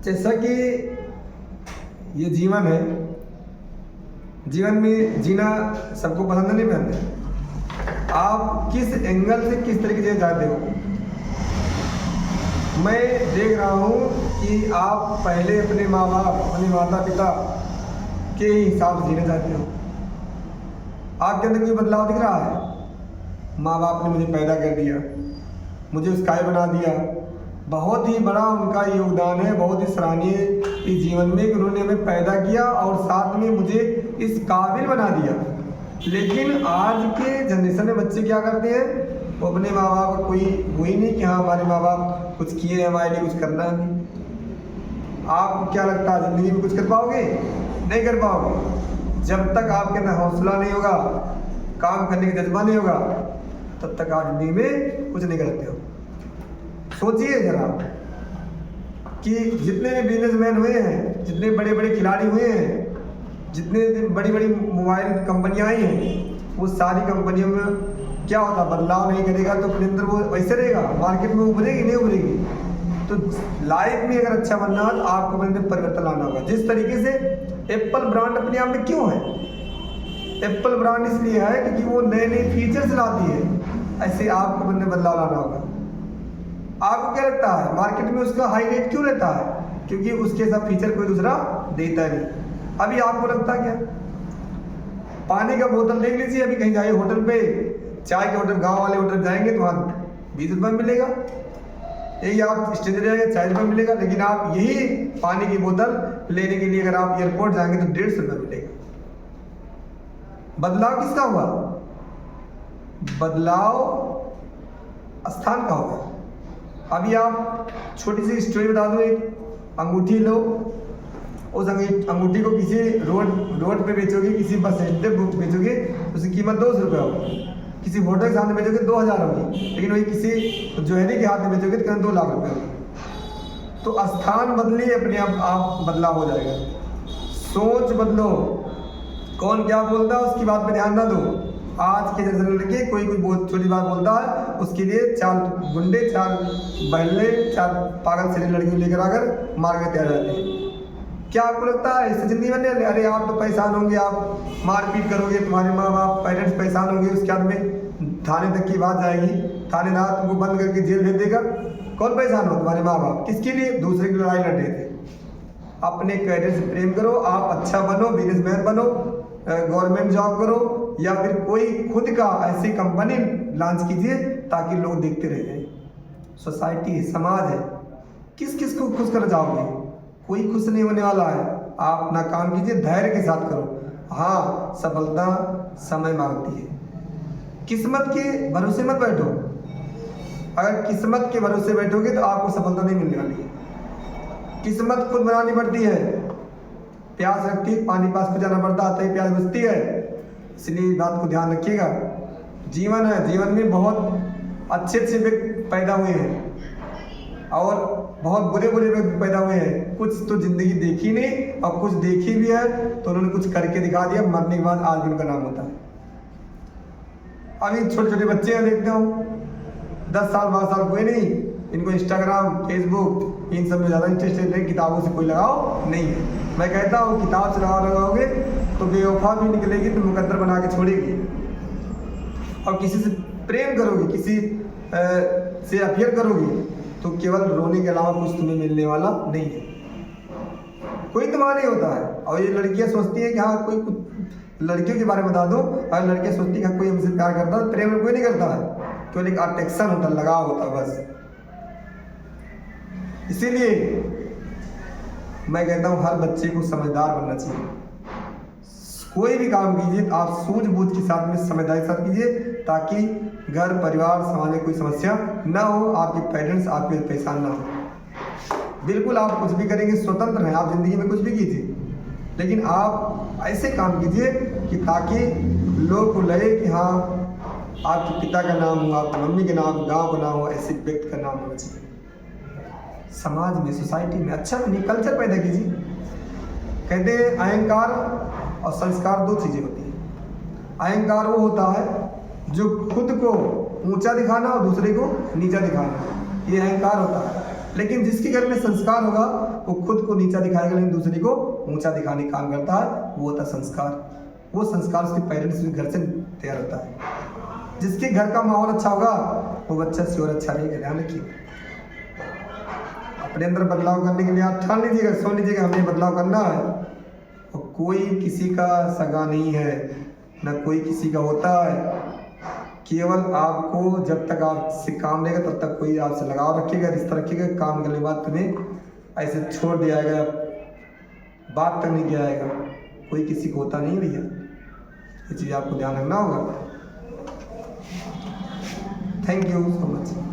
जैसा कि ये जीवन है, जीवन में जीना सबको पसंद नहीं पसंद। आप किस एंगल से किस तरीके से जाते हो। मैं देख रहा हूँ कि आप पहले अपने माँ बाप, अपने माता पिता के हिसाब से जीना चाहते हो। आपके अंदर कोई बदलाव दिख रहा है। माँ बाप ने मुझे पैदा कर दिया, मुझे उस काबिल बना दिया, बहुत ही बड़ा उनका योगदान है, बहुत ही सराहनीय इस जीवन में कि उन्होंने हमें पैदा किया और साथ में मुझे इस काबिल बना दिया। लेकिन आज के जनरेशन में बच्चे क्या करते हैं, वो अपने माँ बाप का कोई वही नहीं कि हाँ हमारे माँ बाप कुछ किए हैं, हमारे लिए कुछ करना है। आपको क्या लगता है ज़िंदगी में कुछ कर पाओगे? नहीं कर पाओगे। जब तक आपके अंदर हौसला नहीं होगा, काम करने का जज्बा नहीं होगा, तब तक आप ज़िंदगी में कुछ नहीं करते हो। सोचिए जरा कि जितने भी बिजनेसमैन हुए हैं, जितने बड़े बड़े खिलाड़ी हुए हैं, जितने बड़ी बड़ी मोबाइल कंपनियां आई हैं, वो सारी कंपनियों में क्या होता, बदलाव नहीं करेगा तो अपने अंदर वो वैसे रहेगा, मार्केट में उभरेगी नहीं उभरेगी। तो लाइफ में अगर अच्छा बनना है तो आपको अपने अंदर परिवर्तन लाना होगा। जिस तरीके से एप्पल ब्रांड अपने आप में क्यों है, एप्पल ब्रांड इसलिए है क्योंकि वो नए नए फीचर्स लाती है। ऐसे आपको अपने बदलाव लाना होगा। आपको क्या लगता है मार्केट में उसका हाई रेट क्यों रहता है? क्योंकि उसके साथ फीचर कोई दूसरा देता नहीं। अभी आपको लगता क्या, पानी का बोतल देख लीजिए, अभी कहीं जाइए होटल पे, चाय के होटल, गांव वाले होटल जाएंगे तो वहाँ 20 रुपये में मिलेगा, यही आप स्टेशन जाएंगे 40 रुपये मिलेगा। लेकिन आप यही पानी की बोतल लेने के लिए अगर आप एयरपोर्ट जाएंगे तो 150 रुपये मिलेगा। बदलाव किसका हुआ? बदलाव स्थान का होगा। अभी आप छोटी सी स्टोरी बता दो, एक अंगूठी लो, उस अंगूठी को किसी रोड पे बेचोगे, किसी बस स्टैंड पे बेचोगे, उसकी कीमत 200 रुपये होगी। किसी होटल के सामने बेचोगे 2000 होगी, लेकिन वही किसी ज्वेलरी के हाथ में बेचोगे तो 2 लाख रुपये होगी। तो स्थान बदलिए, अपने आप बदलाव हो जाएगा। सोच बदलो, कौन क्या बोलता है उसकी बात पे ध्यान ना दो। आज के जनरेशन लड़के कोई बहुत छोटी बात बोलता है, उसके लिए 4 गुंडे, 4 बहले, 4 पागल से लड़कियों लेकर आकर मार के तैयार रहते हैं। क्या आपको लगता है इससे जिंदगी बनने? अरे आप तो परेशान होंगे, आप मारपीट करोगे, तुम्हारे माँ बाप पेरेंट्स परेशान होंगे, उसके बाद में थाने तक की बात जाएगी, थानेदार तुमको बंद करके जेल भेज देगा। कौन परेशान हो? तुम्हारे माँ बाप। किसके लिए? दूसरे की लड़ाई लड़ रहे थे। अपने कैरियर से प्रेम करो, आप अच्छा बनो, बिजनेसमैन बनो, गवर्नमेंट जॉब करो, या फिर कोई खुद का ऐसी कंपनी लॉन्च कीजिए ताकि लोग देखते रह जाए। सोसाइटी, समाज है, किस किस को खुश कर जाओगे? कोई खुश नहीं होने वाला है। आप अपना काम कीजिए, धैर्य के साथ करो। हाँ, सफलता समय मांगती है। किस्मत के भरोसे मत बैठो। अगर किस्मत के भरोसे बैठोगे तो आपको सफलता नहीं मिलने वाली है। किस्मत खुद बनानी पड़ती है। प्यास लगती है, पानी पास पे जाना पड़ता है, प्यास बुझती है। इसलिए बात को ध्यान रखिएगा। जीवन है, जीवन में बहुत अच्छे अच्छे व्यक्ति पैदा हुए हैं और बहुत बुरे बुरे व्यक्ति पैदा हुए हैं। कुछ तो जिंदगी देखी नहीं और कुछ देखी भी है तो उन्होंने कुछ करके दिखा दिया, मरने के बाद आज उनका नाम होता है। अभी छोटे छोटे बच्चे हैं, देखते हो 10 साल 12 साल कोई नहीं, इनको इंस्टाग्राम, फेसबुक इन सब में ज़्यादा इंटरेस्ट है। किताबों से कोई लगाव नहीं है। मैं कहता हूँ किताब से लगाओगे तो बेवफा भी निकलेगी तो मुकद्दर बना के छोड़ेगी। और किसी से प्रेम करोगे, किसी से अफेयर करोगे तो केवल रोने के अलावा कुछ तुम्हें मिलने वाला नहीं है। कोई तुम्हारा नहीं होता है। और ये लड़कियां सोचती है कि हाँ कोई, लड़कियों के बारे में बता दो, और लड़कियां सोचती है कि कोई हमसे प्यार करता है। प्रेम कोई नहीं करता है, केवल एक अट्रैक्शन होता है, लगाव होता है बस। इसीलिए मैं कहता हूँ हर बच्चे को समझदार बनना चाहिए। कोई भी काम कीजिए आप सूझबूझ के साथ में, समझदारी के साथ कीजिए, ताकि घर परिवार समाज में कोई समस्या ना हो, आपके पेरेंट्स आपके परेशान ना हो। बिल्कुल आप कुछ भी करेंगे, स्वतंत्र हैं आप, जिंदगी में कुछ भी कीजिए, लेकिन आप ऐसे काम कीजिए कि ताकि लोग को लगे कि हाँ आपके पिता का नाम हो, आपकी मम्मी के नाम, गाँव का नाम हो, ऐसे व्यक्ति का नाम होना चाहिए। समाज में, सोसाइटी में अच्छा बनिए, कल्चर पैदा कीजिए। कहते हैं अहंकार और संस्कार 2 चीज़ें होती हैं। अहंकार वो होता है जो खुद को ऊंचा दिखाना और दूसरे को नीचा दिखाना, ये अहंकार होता है। लेकिन जिसके घर में संस्कार होगा वो खुद को नीचा दिखाएगा लेकिन दूसरे को ऊंचा दिखाने का काम करता है, वो होता है संस्कार। वो संस्कार उसके पेरेंट्स के घर से तैयार होता है। जिसके घर का माहौल अच्छा होगा वो बच्चा श्योर अच्छा रहेगा। ध्यान रखिए, अपने अंदर बदलाव करने के लिए आप ठान लीजिएगा, सोच लीजिएगा हमें बदलाव करना है। और कोई किसी का सगा नहीं है, न कोई किसी का होता है। केवल आपको जब तक आपसे काम लेगा तब तक कोई आपसे लगाव रखेगा, रिश्ता रखेगा। काम करने के बाद तुम्हें ऐसे छोड़ दिया जाएगा, बात तक नहीं किया जाएगा। कोई किसी को होता नहीं भैया, ये चीज़ आपको ध्यान रखना होगा। Thank you so much.